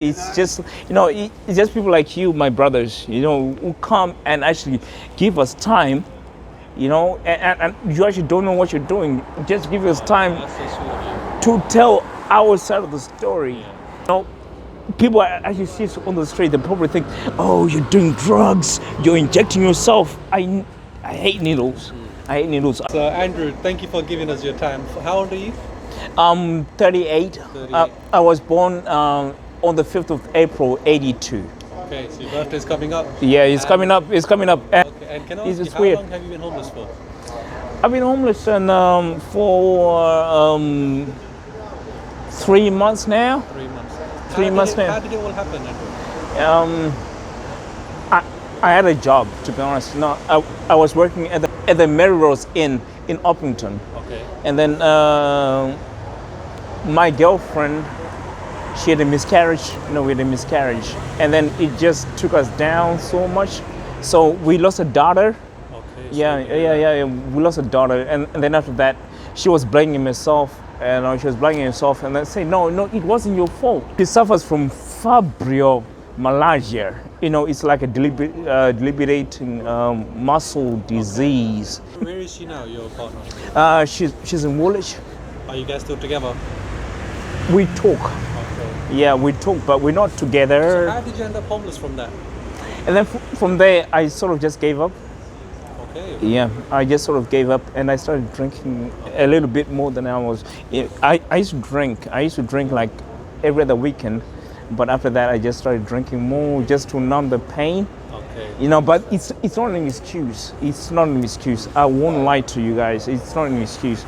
It's just, it's just people like you, my brothers, who come and actually give us time, and you actually don't know what you're doing. Just give us time That's so sweet of you. to tell our side of the story. Yeah. People actually see us on the street, they probably think, oh, you're doing drugs, you're injecting yourself. I hate needles. I hate needles. So Andrew, thank you for giving us your time. How old are you? I'm 38. 38. I was born on the 5th of April, 82. Okay, so your birthday's coming up. Yeah, it's coming up. It's coming up. And Okay, and can I ask you, it's how weird. long have you been homeless for? I've been homeless for 3 months now. 3 months. 3 months now. How did it all happen, Andrew? I had a job, to be honest. No, I was working at the Melrose Inn in Uppington, Okay. and then my girlfriend, she had a miscarriage. We had a miscarriage, and then it just took us down so much. So we lost a daughter. Okay. Yeah. We lost a daughter, and then after that, she was blaming herself, and she was blaming herself, and then say, no, it wasn't your fault. She suffers from fibromyalgia. It's like a debilitating muscle disease. Where is she now, your partner? She's in Woolwich. Are you guys still together? We talk. Okay. Yeah, we talk, but we're not together. So how did you end up homeless from that? And then from there, I sort of just gave up. Okay. Yeah, I just sort of gave up, and I started drinking a little bit more than I was. I used to drink. I used to drink like every other weekend, but after that, I just started drinking more just to numb the pain. Okay. But it's not an excuse. It's not an excuse. I won't lie to you guys. It's not an excuse.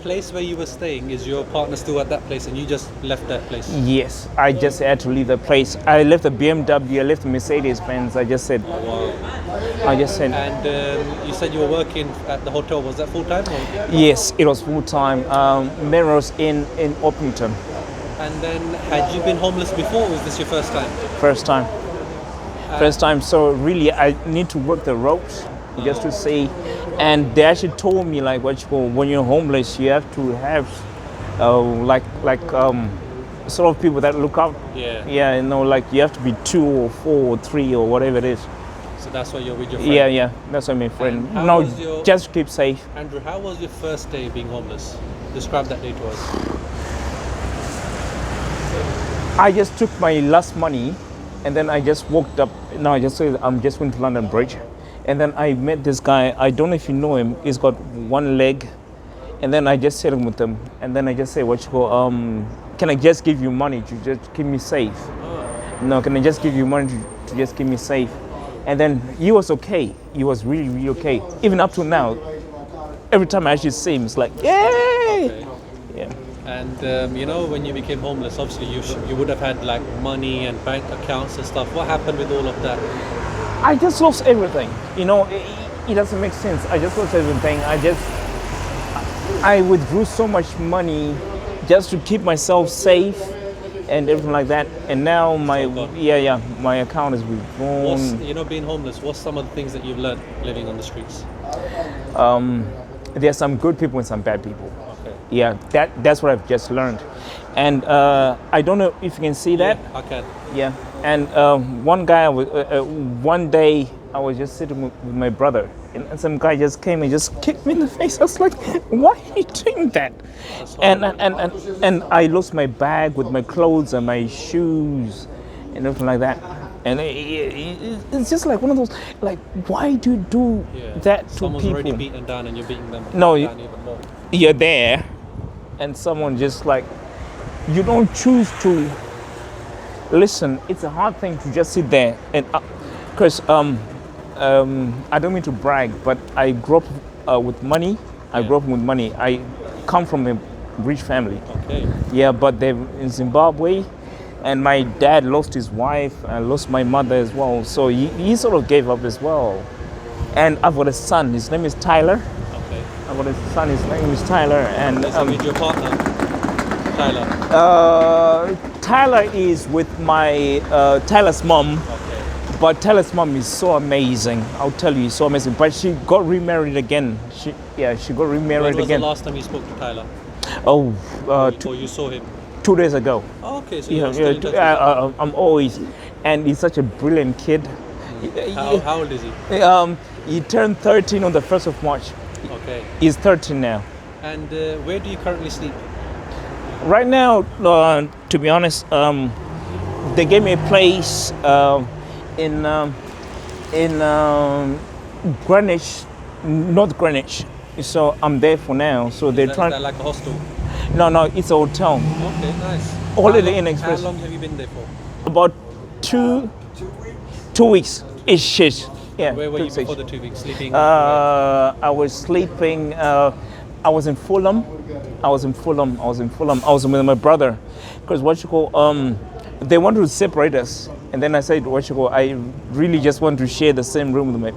Place where you were staying, is your partner still at that place and you just left that place? Yes, I just had to leave the place. I left the BMW. I left the Mercedes Benz. I just said. Wow. I just said. And you said you were working at the hotel. Was that full time? Yes, it was full time. Melrose in Uppington. And then, had you been homeless before, or was this your first time? First time. First time. So really, I need to work the ropes just to see. And they actually told me like, when you're homeless, you have to have sort of people that look out. Yeah. Yeah, like you have to be 2 or 4 or 3 or whatever it is. So that's why you're with your friend? Yeah, that's what my friend. And how No, was your- just keep safe. Andrew, how was your first day being homeless? Describe that day to us. I just took my last money, and then I just walked up. No, I just said I'm just going to London Bridge, and then I met this guy. I don't know if you know him. He's got one leg, and then I just sat with him, and then I just say, can I just give you money to just keep me safe? No, can I just give you money to just keep me safe? And then he was okay. He was really, really okay. Even up to now, every time I actually see him, it's like, yay! Okay. Yeah. And when you became homeless, obviously you would have had like money and bank accounts and stuff. What happened with all of that? I just lost everything. It doesn't make sense. I just lost everything. I withdrew so much money just to keep myself safe and everything like that. And now my account is withdrawn. Being homeless, what's some of the things that you've learned living on the streets? There are some good people and some bad people. Okay. Yeah, that's what I've just learned. And I don't know if you can see that. Yeah, I can. Yeah. And one day I was just sitting with my brother, and some guy just came and just kicked me in the face. I was like, why are you doing that? And I lost my bag with my clothes and my shoes and everything like that. And it's just like one of those, like, why do you do that to Someone's people? already beaten down and you're beating them No, down even more. You're there, and someone just like, you don't choose to listen. It's a hard thing to just sit there and because I don't mean to brag, but I grew up with money. I grew up with money. I come from a rich family. Okay. Yeah, but they're in Zimbabwe, and my dad lost his wife. I lost my mother as well. So he sort of gave up as well. And I've got a son. His name is Tyler. Okay. I've got a son. His name is Tyler. And Is he with your partner, Tyler? Tyler is with my Tyler's mom. Okay. But Tyler's mom is so amazing. I'll tell you, so amazing. But she got remarried again. She got remarried When was again. the last time you spoke to Tyler? Oh, Or you saw him? 2 days ago. Oh, okay, so Yeah, you're still yeah. in touch with him. I'm always, and he's such a brilliant kid. How old is he? He turned 13 on the 1st of March. Okay. He's 13 now. And where do you currently sleep? Right now, to be honest, they gave me a place in Greenwich, North Greenwich. So I'm there for now. So they're Is trying. that like a hostel? No, it's a hotel. Okay, nice. Holiday Inn How Express. long have you been there for? About 2 weeks. It's shit. Yeah. Where were 2 you weeks. before the 2 weeks? Sleeping? I was sleeping. I was in Fulham. I was with my brother, because they wanted to separate us, and then I said, I really just want to share the same room with my.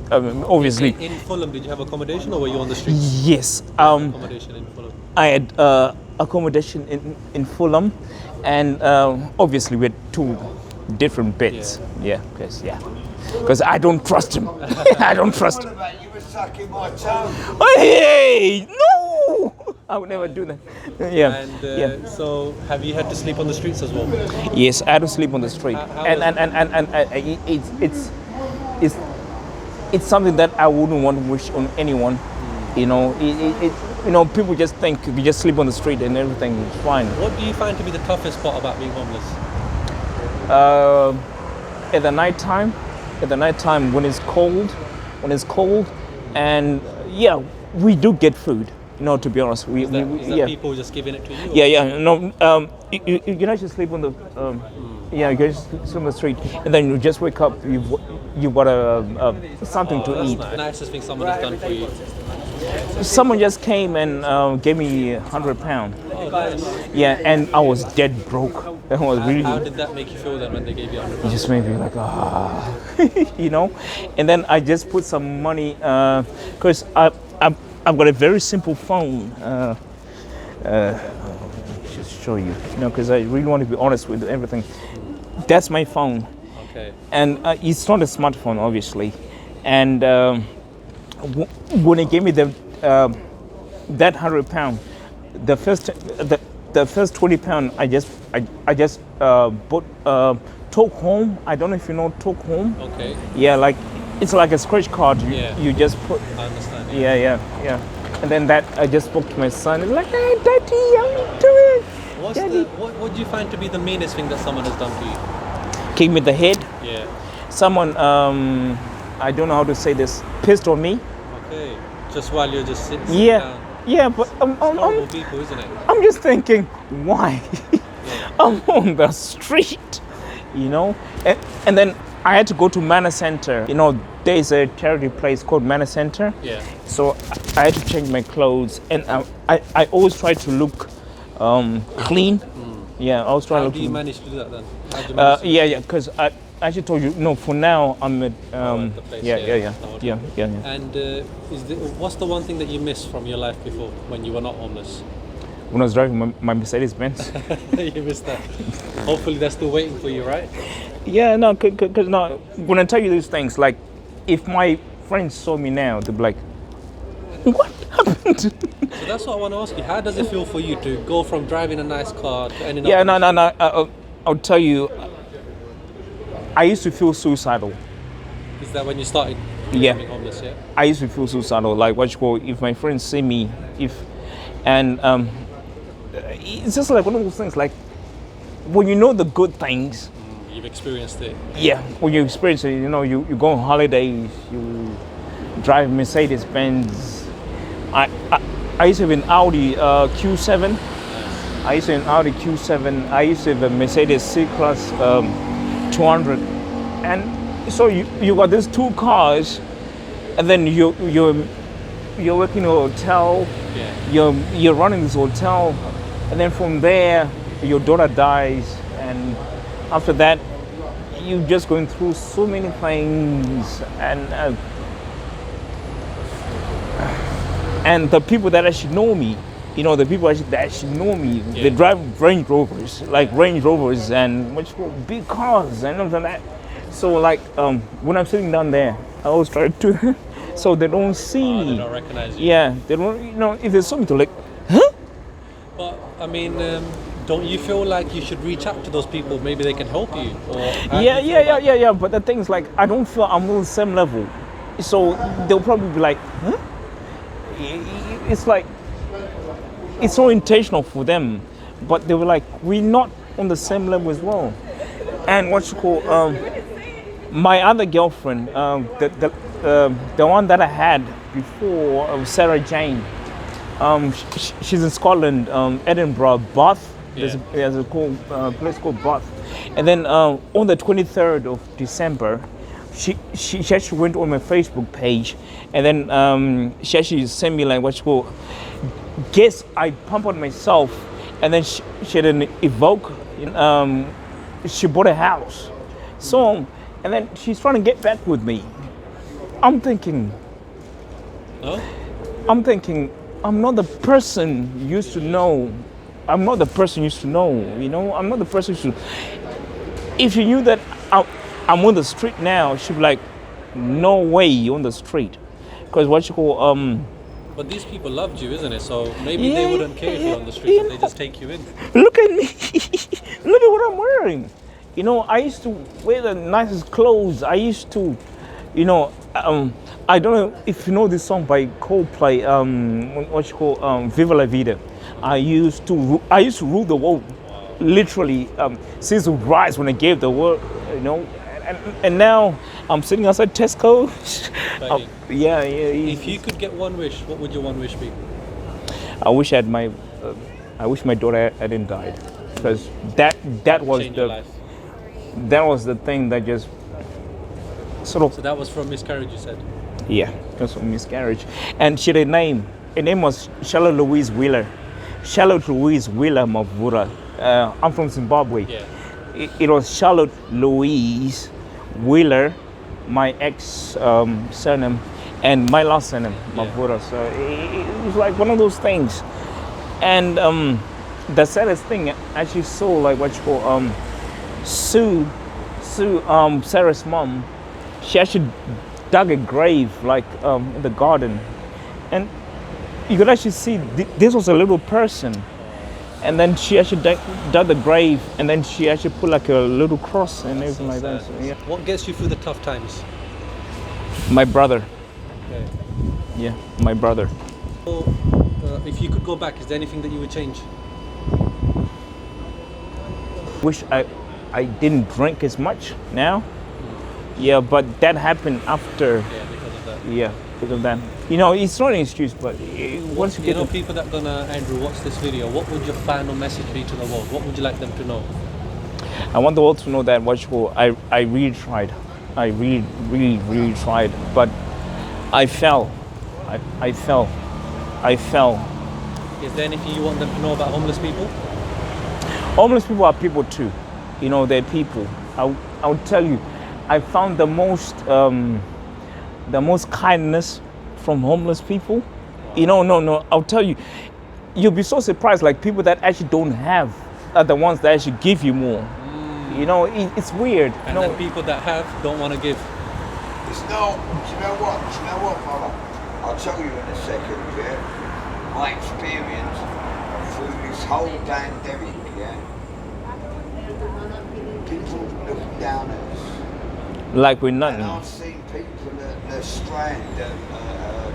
Obviously, In Fulham, did you have accommodation or were you on the streets? yes. Accommodation in Fulham. I had accommodation in Fulham, and obviously we had 2 different beds. Because I don't trust him. I don't trust him. You were sucking my tongue. Hey, no! I would never do that. Yeah. And so, have you had to sleep on the streets as well? Yes, I had to sleep on the street, How it's something that I wouldn't want to wish on anyone. You know, people just think you just sleep on the street and everything is fine. What do you find to be the toughest part about being homeless? At the nighttime when it's cold, and we do get food. To be honest, Is that people just giving it to you? Yeah. No, you can actually sleep on the you just sleep on the street, and then you just wake up. You've got something to That's eat. the nicest thing someone has done for you. Someone just came and gave me £100. Oh, nice. Yeah, and I was dead broke. That was really. How did that make you feel then when they gave you It £100? just made me like, And then I just put some money, because I've got a very simple phone. Just show you, because I really want to be honest with everything. That's my phone, Okay. and it's not a smartphone, obviously. And when he gave me that £100, the first £20 I just bought Talk Home. I don't know if you know Talk Home. Okay. Yeah, it's like a scratch card. You just put. I understand. Yeah. And then that I just spoke to my son. He's like, "Hey, Daddy, how you doing?" Daddy. What do you find to be the meanest thing that someone has done to you? Kick me in the head. Yeah. Someone, I don't know how to say this, pissed on me. Okay. Just while you're just sitting down. Yeah, but Horrible people, isn't it? I'm just thinking, why? I'm on the street, and then I had to go to Manor Center. There's a charity place called Manor Center. Yeah. So I had to change my clothes, and I always try to look clean. Yeah, I always try to How look do you clean. manage to do that then? How do you manage to Yeah, because I actually told you, no, for now I'm at, at the place, yeah. And what's the one thing that you miss from your life before when you were not homeless? When I was driving my Mercedes Benz. You missed that. Hopefully they're still waiting for you, right? Yeah, no, because no, when I tell you these things, like, if my friends saw me now, they'd be like, what happened? So that's what I want to ask you. How does it feel for you to go from driving a nice car to ending Yeah, up... no. I'll tell you, I used to feel suicidal. Is that when you started Yeah. becoming homeless, yeah? I used to feel suicidal. Like, if my friends see me, it's just like one of those things, like, when you know the good things, You've experienced it. yeah, when you experience it, you go on holidays, you drive Mercedes Benz. I used to have an Audi Q7. I used to have an Audi Q7. I used to have a Mercedes C-Class 200. And so you got these 2 cars, and then you're working in a hotel. Yeah. You're running this hotel, and then from there your daughter dies, and after that you're just going through so many things, and the people that actually know me, that actually know me, Yeah. they drive Range Rovers, and big cars and all of that. So when I'm sitting down there, I always try to, so they don't see me. They don't recognize you. Yeah, they don't. If there's something to like, huh? But I mean, don't you feel like you should reach out to those people? Maybe they can help you. Or Yeah. But the thing is, like, I don't feel I'm on the same level, so they'll probably be like, huh? It's like it's so intentional for them, but they were like, we're not on the same level as well. And what you call my other girlfriend, the one that I had before, Sarah Jane. She's in Scotland, Edinburgh, Bath. There's a cool place called Bath. And then on the 23rd of December, she actually went on my Facebook page, and then she actually sent me like what you call, guess I pampered myself, and then she had an evoke. She bought a house, so and then she's trying to get back with me. I'm thinking, I'm not the person you used to know. I'm not the person you used to know. You know, I'm not the person you used to. If you knew that I'm on the street now, she'd be like, no way you're on the street, because what you call But these people loved you, isn't it? So maybe they wouldn't care if you're on the street. If they just take you in. Look at me. Look at what I'm wearing. You know, I used to wear the nicest clothes. I used to, you know, I don't know if you know this song by Coldplay, what you call Viva La Vida. I used to rule the world, literally, since the rise when I gave the word, you know, and now I'm sitting outside Tesco. Yeah. If you could get one wish, what would your one wish be? I wish my daughter hadn't died, because that was Change your life. that was the thing that just sort of. So that was from miscarriage, you said? Yeah, that's a miscarriage. And she had a name. Her name was Charlotte Louise Wheeler. Charlotte Louise Wheeler Mavura. I'm from Zimbabwe. Yeah. It was Charlotte Louise Wheeler, my ex surname, and my last surname, Mavura. So it was like one of those things. And the saddest thing, I actually saw like what you call Sue, Sarah's mom. She actually dug a grave like in the garden, and you could actually see this was a little person, and then she actually dug the grave, and then she actually put like a little cross and everything like that. So, yeah. What gets you through the tough times? My brother. Okay. Yeah, my brother. So, if you could go back, is there anything that you would change? Wish I didn't drink as much now. Yeah, but that happened after. Yeah, because of that. Yeah, because of that. You know, it's not an excuse, but once you You get know, people that are gonna, Andrew, watch this video, what would your final message be to the world? What would you like them to know? I want the world to know that I really tried. I really tried, but I fell. I fell. Is there anything you want them to know about homeless people? Homeless people are people too. You know, they're people. I would tell you, I found the most kindness from homeless people. You know, no, I'll tell you, you'll be so surprised. Like people that actually don't have are the ones that actually give you more. You know, it's weird. And then people that have don't want to give. It's no, do you know what, brother? I'll tell you in a second, yeah? My experience through this whole pandemic, yeah? People looking down at us. Like we're nothing. And I've seen people at the Strand at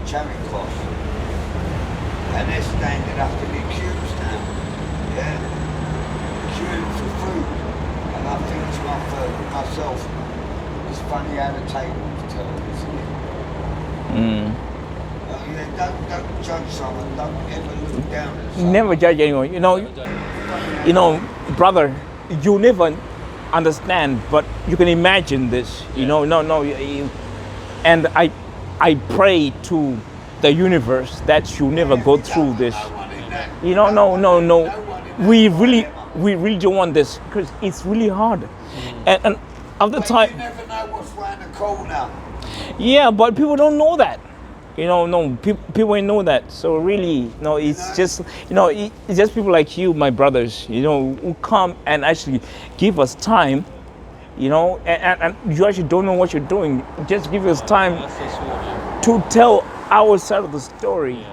Charing Cross, and they're standing up in the queues now, yeah? Queuing for food. And I think to myself, it's funny how the tables turn, isn't it? Don't judge someone, don't ever look down at someone. Never judge anyone. You know, brother, you never understand, but you can imagine this. You know, and I pray to the universe that you never go through this. You know, no. We really don't want this because it's really hard. And at the time, you never know what's around the corner. Yeah, but people don't know that. You know, no, people ain't know that. So really, no, it's just, it's just people like you, my brothers, who come and actually give us time, and you actually don't know what you're doing. Just give us time to tell our side of the story.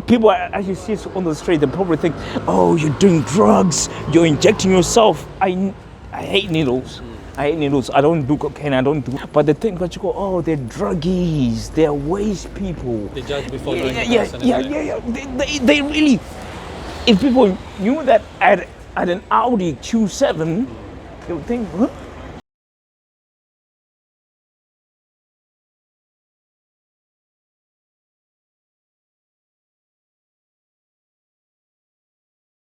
people as you see on the street, they probably think, oh, you're doing drugs, you're injecting yourself. I hate needles. I hate needles. I don't do cocaine. I don't do. But the thing that you go, oh, they're druggies. They're waste people. They judge before knowing the Yeah, person, yeah, isn't it? yeah. They really. If people knew that at an Audi Q7, they would think, huh?